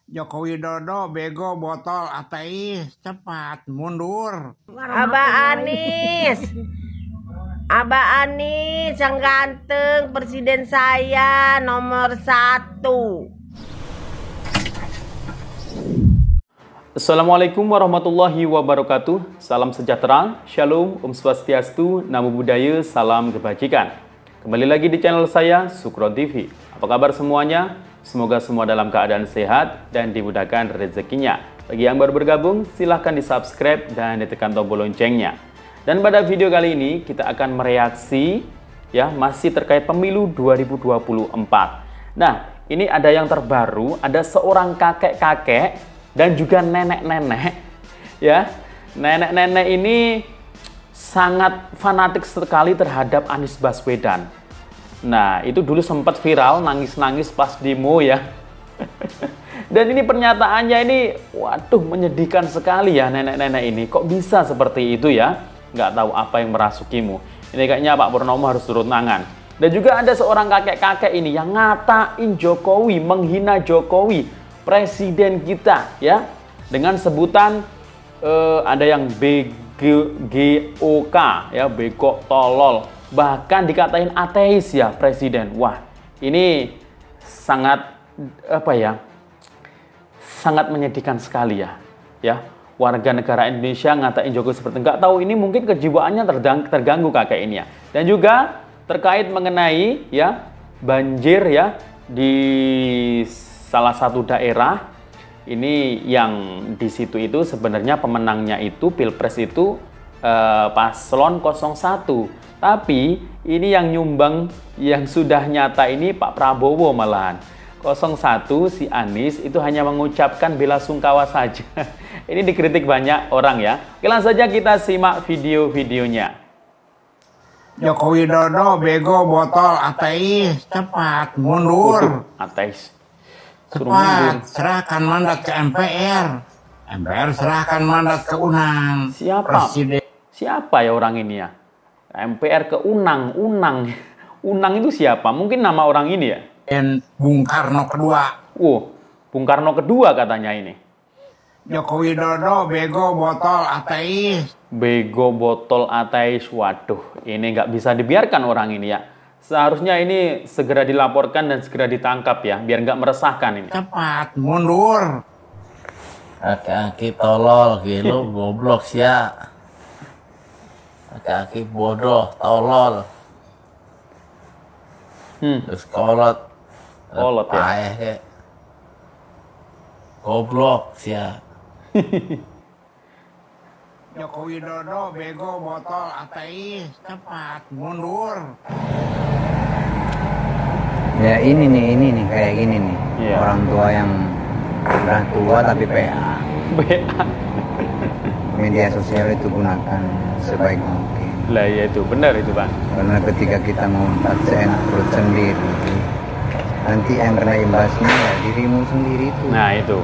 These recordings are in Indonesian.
Joko Widodo bego botol ateis, cepat mundur. Abah Anies yang ganteng, presiden saya nomor 1. Assalamualaikum warahmatullahi wabarakatuh. Salam sejahtera, shalom, swastiastu, namo buddhaya, salam kebajikan. Kembali lagi di channel saya, Sukron TV. Apa kabar semuanya? Semoga semua dalam keadaan sehat dan dimudahkan rezekinya. Bagi yang baru bergabung, silahkan di subscribe dan ditekan tombol loncengnya. Dan pada video kali ini kita akan mereaksi ya masih terkait pemilu 2024. Nah, ini ada yang terbaru, ada seorang kakek-kakek dan juga nenek-nenek ya. Nenek-nenek ini sangat fanatik sekali terhadap Anies Baswedan. Nah, itu dulu sempat viral nangis-nangis pas demo ya. Dan ini pernyataannya ini waduh menyedihkan sekali ya nenek-nenek ini. Kok bisa seperti itu ya? Nggak tahu apa yang merasukimu. Ini kayaknya Pak Purnomo harus turun tangan. Dan juga ada seorang kakek-kakek ini yang ngatain Jokowi, menghina Jokowi, presiden kita ya, dengan sebutan ada yang BGOK ya, bego tolol, bahkan dikatain ateis ya presiden. Wah, ini sangat apa ya, sangat menyedihkan sekali ya. Ya, warga negara Indonesia ngatain Jokowi seperti nggak tahu, ini mungkin kejiwaannya terganggu kakek ini ya. Dan juga terkait mengenai ya banjir ya di salah satu daerah ini, yang di situ itu sebenarnya pemenangnya itu Pilpres itu paslon 01. Tapi ini yang nyumbang yang sudah nyata ini Pak Prabowo malahan. 01 si Anies itu hanya mengucapkan bela sungkawa saja. Ini dikritik banyak orang ya. Oke, langsung saja kita simak video-videonya. Joko Widodo bego botol ateis, cepat mundur. Ateis. Cepat serahkan mandat ke MPR. MPR serahkan mandat ke Unang. Siapa? Presiden. Siapa ya orang ini ya? MPR ke Unang. Unang itu siapa? Mungkin nama orang ini ya? Dan Bung Karno kedua. Bung Karno kedua katanya ini. Joko Widodo bego botol ateis. Bego botol ateis. Waduh, ini nggak bisa dibiarkan orang ini ya. Seharusnya ini segera dilaporkan dan segera ditangkap ya, biar nggak meresahkan ini. Cepat mundur. Aki-aki tolol gitu, goblok sia. Aki-aki bodoh, tolol. Terus kolot. Kolot ya. Kayak goblok sia. Joko Widodo bego botol ateis, cepat mundur. Ya ini nih kayak gini nih. Iya. Orang tua yang udah tua tapi PA. Media sosial itu gunakan sebaik mungkin. Lah ya itu benar itu Pak. Karena ketika kita ngumpat seenak perut sendiri, nanti yang kena imbasnya ya dirimu sendiri itu. Nah itu.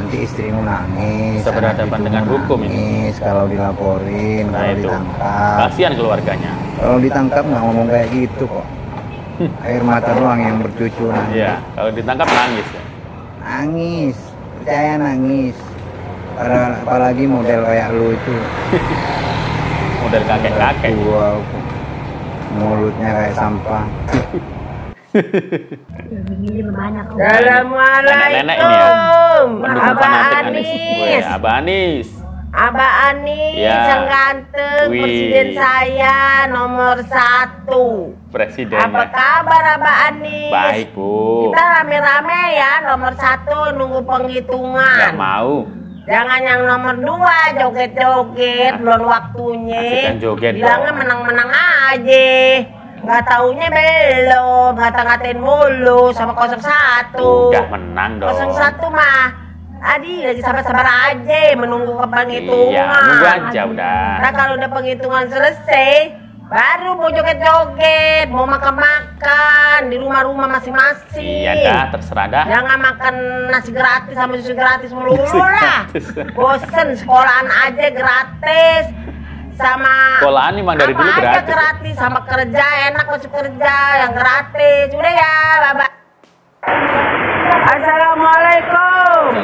Nanti istrimu nangis. Bisa berhadapan dengan hukum ini. Kalau dilaporin, Nah kalau itu. ditangkap. Kasihan keluarganya. Kalau ditangkap nggak ngomong kayak gitu kok. Air mata doang yang bercucuran. Iya, kalau ditangkap nangis ya. Nangis, percaya nangis. Apalagi model kayak lu itu. Model kakek-kakek. Tua, mulutnya kayak sampah. Nenek-nenek ini ya. Pendukung Abah fanatik Anies. Anies. Abah Anies. Abah Anies Ya. yang ganteng, Wih. presiden saya nomor 1. Apa Presidennya. kabar Abah Anies? Baik Bu. Kita rame-rame ya nomor 1 nunggu penghitungan. Nggak mau. Jangan yang nomor 2 joget-joget belum waktunya. Asik kan joget Bilangnya dong. menang-menang aja. Nggak taunya belum, ngata-ngatain mulu sama 01. Udah menang dong. 01 mah Adi lagi sabar-sabar aja menunggu ke penghitungan. Iya, nunggu aja udah. Nah kalau udah penghitungan selesai, baru mau joget-joget, mau makan-makan di rumah-rumah masing-masing. Iya dah, terserah dah. Jangan makan nasi gratis sama susu gratis melulu Nasi lah. gratis. Bosen sekolahan aja gratis. Sama Sekolahan emang dari apa dulu aja gratis. gratis, sama kerja enak masuk kerja yang gratis. Udah ya, bye. Assalamualaikum.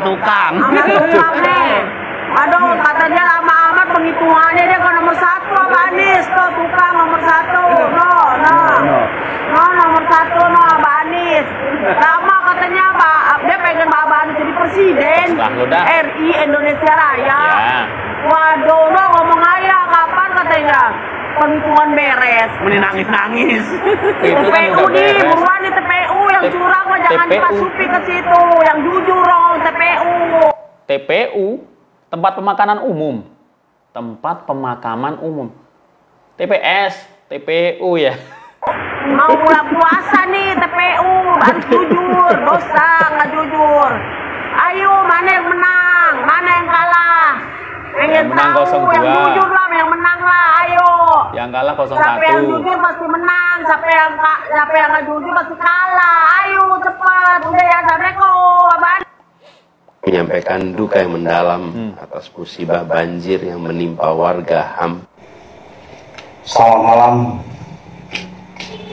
tukang. Sama tukang nih. Aduh, katanya lama amat penghitungannya dia kan nomor 1 Pak Anies tuh tukang nomor 1. Nomor 1 Pak Anies. Lama katanya Pak, dia pengen Pak Anies jadi presiden RI Indonesia Raya. Waduh, ngomong aja kapan katanya penghitungan beres. Mending nangis-nangis. TPU nih, buruan nih TPU yang curang mah jangan dimasuki ke situ, yang jujur dong TPU. TPU, tempat pemakaman umum. Tempat pemakaman umum. TPS, TPU ya. Mau bulan puasa nih TPU, harus jujur, dosa nggak jujur. Ayo, mana yang menang, mana yang kalah? Pengen menang tahu 02. yang jujur lah, yang menang lah, ayo. Yang kalah 01. Siapa yang jujur pasti menang, siapa yang nggak jujur pasti kalah. Ayo cepat, udah ya, assalamualaikum, abang. Menyampaikan duka yang mendalam atas musibah banjir yang menimpa warga HAM. Selamat malam.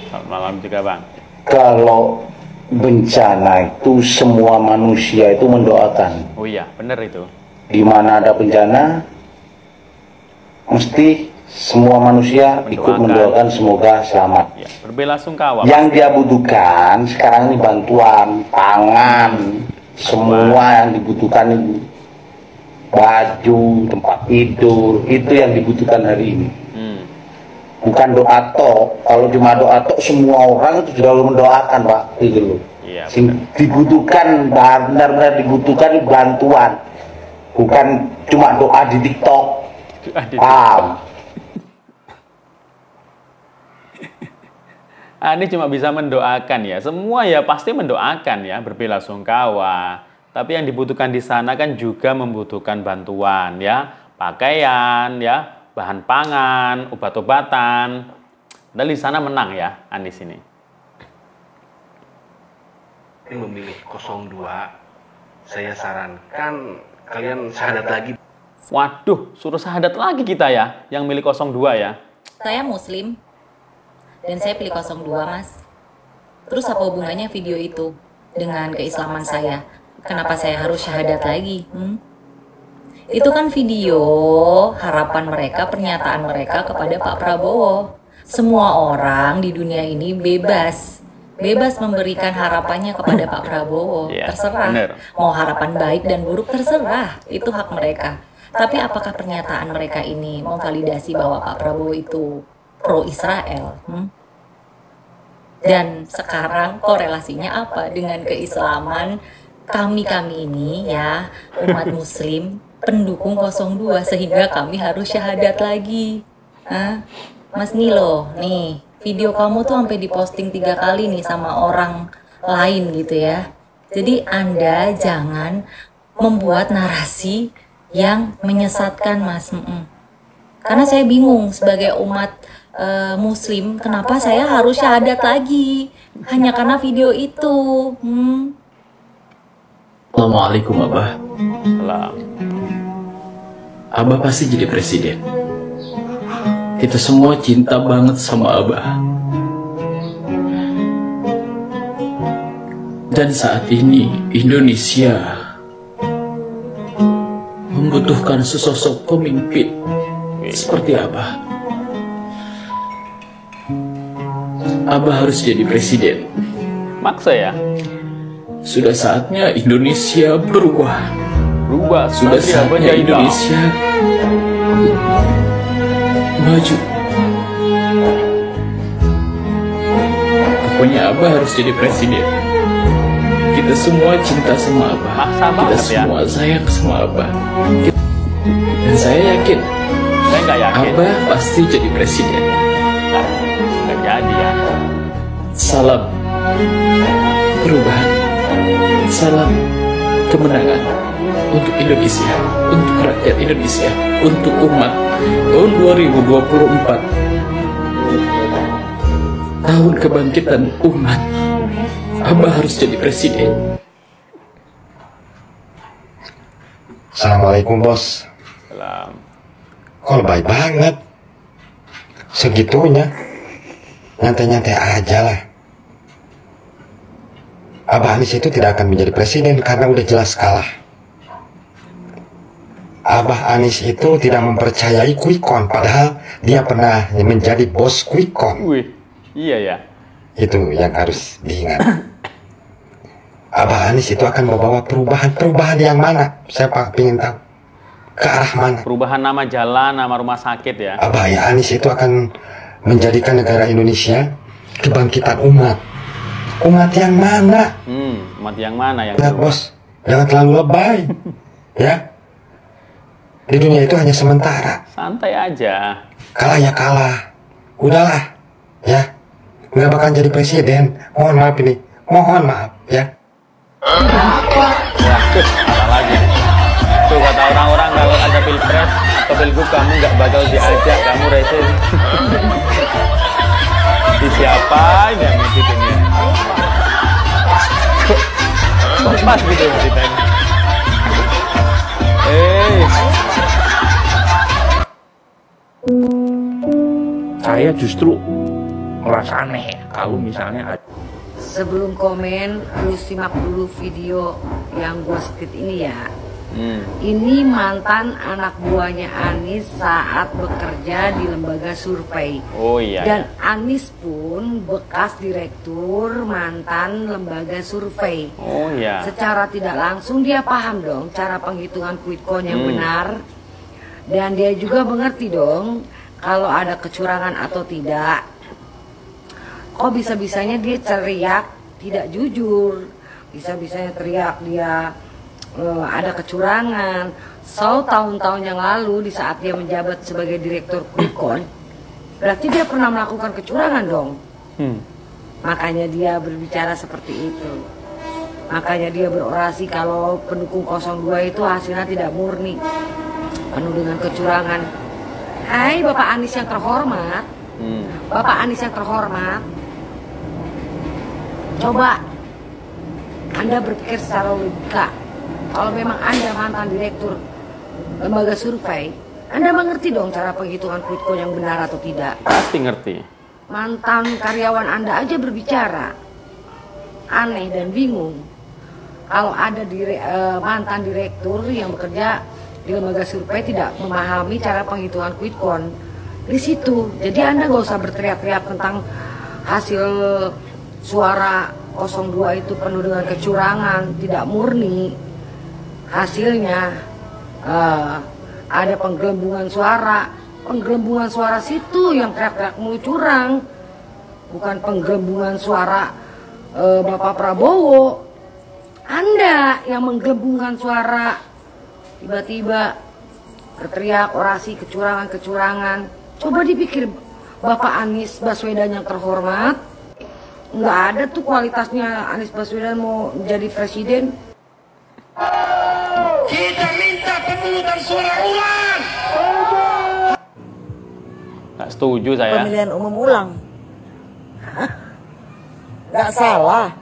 Selamat malam juga Bang. Kalau bencana itu semua manusia itu mendoakan. Oh iya, benar itu. Di mana ada bencana, mesti semua manusia ikut mendoakan semoga selamat. Ya, berbelasungkawa. Yang dia butuhkan sekarang ini bantuan pangan, semua yang dibutuhkan itu baju, tempat tidur, itu yang dibutuhkan hari ini. Bukan doa tok. Kalau cuma doa tok semua orang itu sudah mendoakan Pak, gitu loh. Iya, dibutuhkan benar-benar dibutuhkan bantuan, bukan cuma doa di TikTok. Paham? Ini cuma bisa mendoakan ya. Semua ya pasti mendoakan ya, berbelasungkawa. Tapi yang dibutuhkan di sana kan juga membutuhkan bantuan ya, pakaian ya, bahan pangan, obat-obatan. Dan di sana menang ya Anies ini. Memilih 02, saya sarankan kalian syahadat lagi. Waduh, suruh syahadat lagi kita ya, yang milih 02 ya. Saya Muslim, dan saya pilih 02 Mas. Terus apa hubungannya video itu dengan keislaman saya? Kenapa saya harus syahadat lagi? Itu kan video harapan mereka, pernyataan mereka kepada Pak Prabowo. Semua orang di dunia ini bebas memberikan harapannya kepada Pak Prabowo. Terserah. Bener. Mau harapan baik dan buruk terserah, itu hak mereka. Tapi apakah pernyataan mereka ini memvalidasi bahwa Pak Prabowo itu pro Israel? Dan sekarang korelasinya apa dengan keislaman kami ini ya, umat muslim pendukung 02, sehingga kami harus syahadat lagi. Mas Nilo, nih video kamu tuh sampai diposting 3 kali nih sama orang lain gitu ya. Jadi Anda jangan membuat narasi yang menyesatkan Mas. Karena saya bingung sebagai umat muslim, kenapa saya harus syahadat lagi hanya karena video itu. Assalamualaikum Abah. Salam. Abah pasti jadi presiden. Kita semua cinta banget sama Abah. Dan saat ini Indonesia membutuhkan sesosok pemimpin seperti Abah. Abah harus jadi presiden. Maksa ya? Sudah saatnya Indonesia berubah. Sudah Nanti saatnya Indonesia maju. Pokoknya Abah harus jadi presiden. Kita semua cinta sama Abah. Maksa Kita banget ya? semua sayang sama Abah. Dan saya yakin, Saya nggak yakin. Abah pasti jadi presiden. Nggak jadi ya. Salam perubahan. Salam kemenangan untuk Indonesia, untuk rakyat Indonesia, untuk umat. Tahun 2024, tahun kebangkitan umat. Abah harus jadi presiden. Assalamualaikum bos. Salam. Kok baik banget. Segitunya. Nyantai-nyantai aja lah. Abah Anies itu tidak akan menjadi presiden karena udah jelas kalah. Abah Anies itu tidak mempercayai quick count, padahal dia pernah menjadi bos quick count. Wih, iya ya. Itu yang harus diingat. Abah Anies itu akan membawa perubahan yang mana? Saya ingin tahu ke arah mana. Perubahan nama jalan, nama rumah sakit ya. Abah Anies itu akan menjadikan negara Indonesia kebangkitan umat. Umat yang mana? Umat yang mana yang? Ingat bos, jangan terlalu lebay, ya. Di dunia itu hanya sementara. Santai aja. Kalah ya kalah. Udahlah, ya. Nggak bakal jadi presiden. Mohon maaf ini. Mohon maaf, ya. Waduh, apa lagi? Tuh kata orang-orang kalau ada pilpres atau pilgub kamu nggak bakal diajak, kamu rese. Di siapa yang ngikutinnya? Kok pas gitu ceritanya? Saya justru merasa aneh kalau misalnya sebelum komen, lu simak dulu video yang gua speed ini ya. Ini mantan anak buahnya Anies saat bekerja di lembaga survei. Oh iya. Dan Anies pun bekas direktur mantan lembaga survei. Oh iya. Secara tidak langsung dia paham dong cara penghitungan quick count yang benar. Dan dia juga mengerti dong kalau ada kecurangan atau tidak. Kok bisa-bisanya dia teriak tidak jujur, bisa-bisanya teriak dia ada kecurangan. So tahun-tahun yang lalu di saat dia menjabat sebagai direktur quick count, berarti dia pernah melakukan kecurangan dong. Makanya dia berbicara seperti itu. Makanya dia berorasi kalau pendukung 02 itu hasilnya tidak murni, penuh dengan kecurangan. Hai Bapak Anies yang terhormat, Bapak Anies yang terhormat, coba Anda berpikir secara logika. Kalau memang Anda mantan direktur lembaga survei, Anda mengerti dong cara penghitungan quick count yang benar atau tidak? Pasti ngerti. Mantan karyawan Anda aja berbicara aneh dan bingung. Kalau ada mantan direktur yang bekerja di lembaga survei tidak memahami cara penghitungan quick count di situ. Jadi Anda nggak usah berteriak-teriak tentang hasil suara 02 itu penuh dengan kecurangan, tidak murni hasilnya. Ada penggelembungan suara situ yang teriak-teriak mulu curang, bukan penggelembungan suara Bapak Prabowo. Anda yang menggelembungkan suara, tiba-tiba berteriak orasi kecurangan. Coba dipikir Bapak Anies Baswedan yang terhormat, nggak ada tuh kualitasnya Anies Baswedan mau jadi presiden. Kita minta pemungutan suara ulang. Nggak setuju saya. Pemilihan umum ulang. Nggak salah.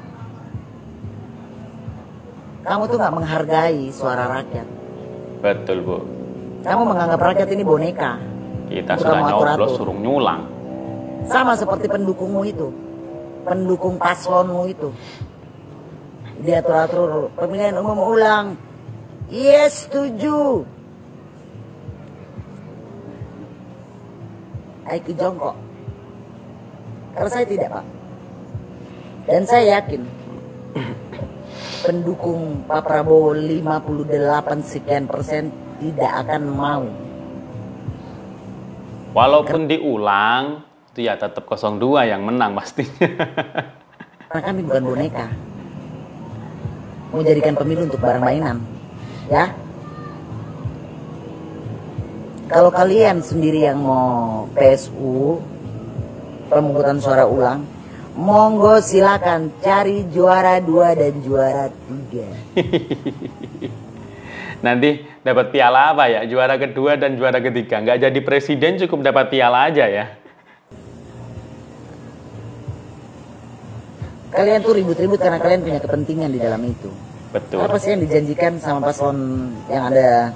Kamu tuh nggak menghargai suara rakyat. Betul Bu. Kamu menganggap rakyat ini boneka. Kita sudah nyoblos suruh nyulang. Sama seperti pendukungmu itu, pendukung paslonmu itu. Diatur-atur pemilihan umum ulang. Yes, setuju. Aiki jongkok. Kalau saya tidak, Pak. Dan saya yakin pendukung Pak Prabowo 58 sekian persen tidak akan mau. Walaupun diulang, itu ya tetap 02 yang menang pastinya. Karena kami bukan boneka. Mau jadikan pemilu untuk barang mainan. Ya. Kalau kalian sendiri yang mau PSU, pemungutan suara ulang, monggo silakan cari juara 2 dan juara 3. Nanti dapat piala apa ya? Juara kedua dan juara ketiga. Nggak jadi presiden, cukup dapat piala aja ya. Kalian tuh ribut-ribut karena kalian punya kepentingan di dalam itu. Betul. Apa sih yang dijanjikan sama paslon yang ada?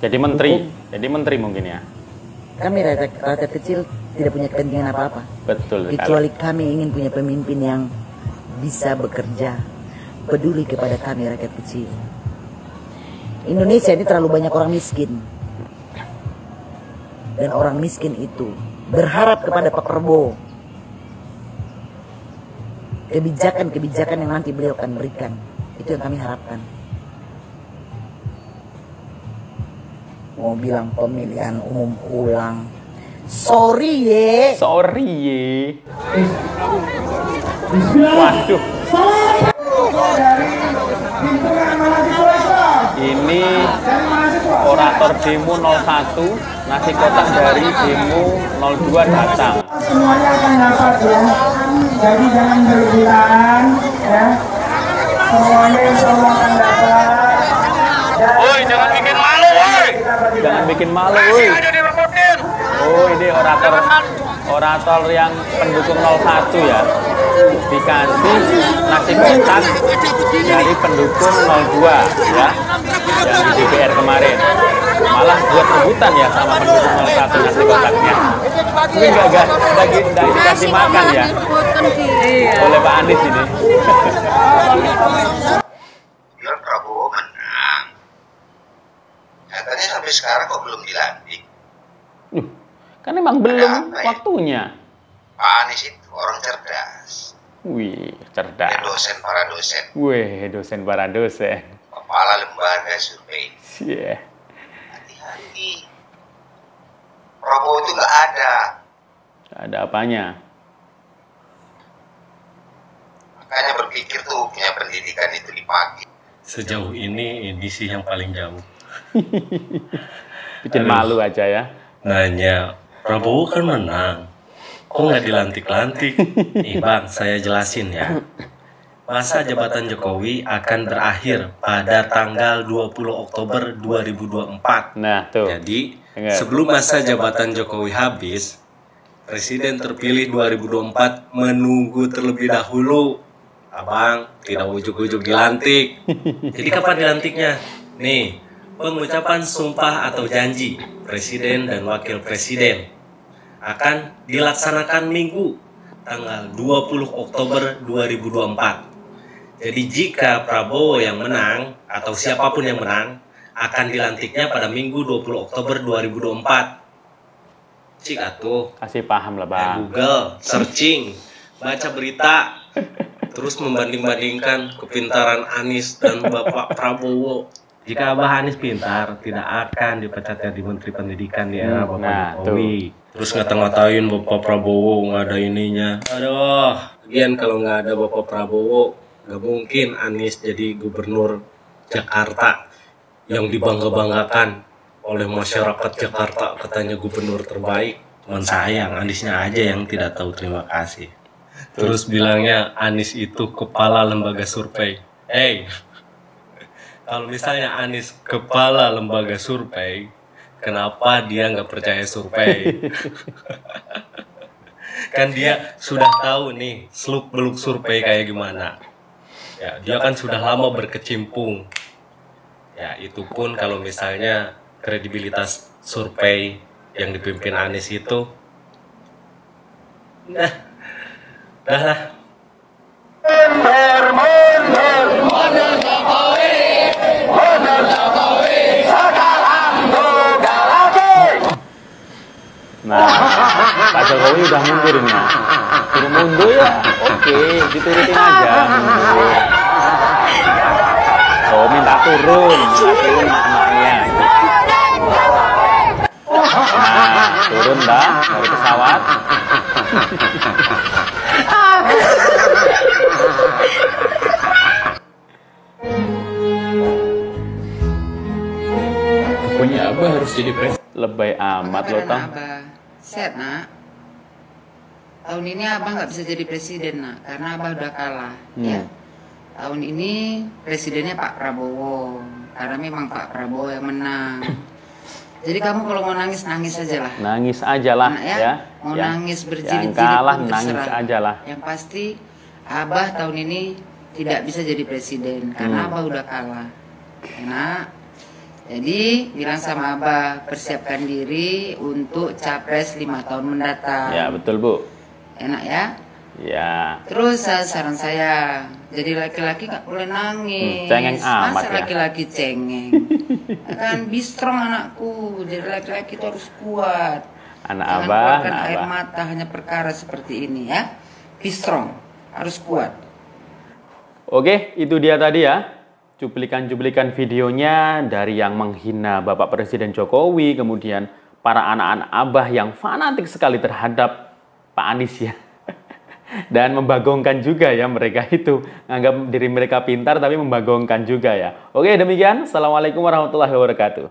Jadi menteri. Jadi menteri mungkin ya. Kami rakyat kecil tidak punya kepentingan apa-apa. Betul. Kecuali kami ingin punya pemimpin yang bisa bekerja, peduli kepada kami rakyat kecil. Indonesia ini terlalu banyak orang miskin. Dan orang miskin itu berharap kepada Pak Prabowo kebijakan-kebijakan yang nanti beliau akan berikan. Itu yang kami harapkan. Mau bilang pemilihan umum ulang, sorry ye. Waduh. Ini orator demo 01, nasi kotak dari demo 02 datang. Semuanya akan dapat ya. Jadi jangan berlebihan ya. Semuanya insya Allah akan dapat. Woi, jangan bikin malu, woi. Jangan bikin malu, woi. Oh, ini orator yang pendukung 01 ya. Dikasih nasi kotak dari pendukung 02 ya. Yang di DPR kemarin. Malah buat rebutan ya sama pendukung 01 nasi kotaknya. Ini enggak dikasih makan ya. Oleh Pak Anies ini. Biar Prabowo menang. Katanya sampai sekarang kok belum dilantik. Kan emang belum waktunya. Pak Anies itu orang cerdas. Wih, cerdas. Dia dosen para dosen. Wih, dosen para dosen. Kepala lembaga survei. Yeah. Hati-hati. Prabowo itu nggak ada. Nggak ada apanya. Makanya berpikir tuh punya pendidikan itu dipakai. Sejauh ini edisi yang paling jauh. Bikin malu aja ya. Nanya, Prabowo kan menang. Kok nggak dilantik-lantik? Nih Bang, saya jelasin ya. Masa jabatan Jokowi akan berakhir pada tanggal 20 Oktober 2024. Nah, tuh. Jadi, sebelum masa jabatan Jokowi habis, Presiden terpilih 2024 menunggu terlebih dahulu. Abang, tidak ujuk-ujuk dilantik. Jadi kapan dilantiknya? Nih, pengucapan sumpah atau janji Presiden dan Wakil Presiden akan dilaksanakan Minggu tanggal 20 Oktober 2024. Jadi jika Prabowo yang menang atau siapapun yang menang akan dilantiknya pada Minggu 20 Oktober 2024. Cik atuh. Kasih paham lah Bang. Google, searching, baca berita, terus membanding-bandingkan kepintaran Anies dan Bapak Prabowo. Jika Abah Anies pintar, tidak akan dipecat jadi Menteri Pendidikan di era Bapak Jokowi. Terus ngata-ngatain Bapak Prabowo nggak ada ininya. Aduh, lagian kalau nggak ada Bapak Prabowo, nggak mungkin Anies jadi Gubernur Jakarta yang dibangga-banggakan oleh masyarakat Jakarta, katanya gubernur terbaik. Cuman sayang, Aniesnya aja yang tidak tahu terima kasih. Terus bilangnya Anies itu kepala lembaga survei. Hey, kalau misalnya Anies kepala lembaga survei, kenapa dia nggak percaya survei? Kan dia sudah tahu nih seluk-beluk survei kayak gimana. Ya, dia kan sudah lama berkecimpung. Ya, itu pun kalau misalnya kredibilitas survei yang dipimpin Anies itu, dah lah. Nah, Pak Jokowi udah mundur ini. Suruh mundur ya, oke, diturutin aja. Oh, minta turun maknanya. Nah, turun dah dari pesawat. Pokoknya Abah harus jadi presiden. Lebay amat lo Tang. Set nak, tahun ini Abah nggak bisa jadi presiden nak, karena Abah udah kalah. Ya, tahun ini presidennya Pak Prabowo, karena memang Pak Prabowo yang menang. Jadi kamu kalau mau nangis, nangis aja lah. Nangis aja lah ya. Mau yang, nangis berjilid-jilid yang kalah pun nangis terserah. aja lah. Yang pasti Abah tahun ini tidak bisa jadi presiden karena Abah udah kalah. Enak. Jadi bilang sama Abah, persiapkan diri untuk capres 5 tahun mendatang. Ya betul Bu. Enak ya. Ya. Terus saran saya, jadi laki-laki nggak boleh nangis. Cengeng amat Masa ya. laki-laki cengeng? Kan be strong anakku. Jadi laki-laki itu harus kuat. Anak Jangan abah, keluarkan anak air abah. mata hanya perkara seperti ini ya. Be strong, harus kuat. Oke, itu dia tadi ya. Cuplikan-cuplikan videonya dari yang menghina Bapak Presiden Jokowi, kemudian para anak-anak abah yang fanatik sekali terhadap Pak Anies ya. Dan membagongkan juga ya mereka itu. Anggap diri mereka pintar tapi membagongkan juga ya. Oke, demikian. Assalamualaikum warahmatullahi wabarakatuh.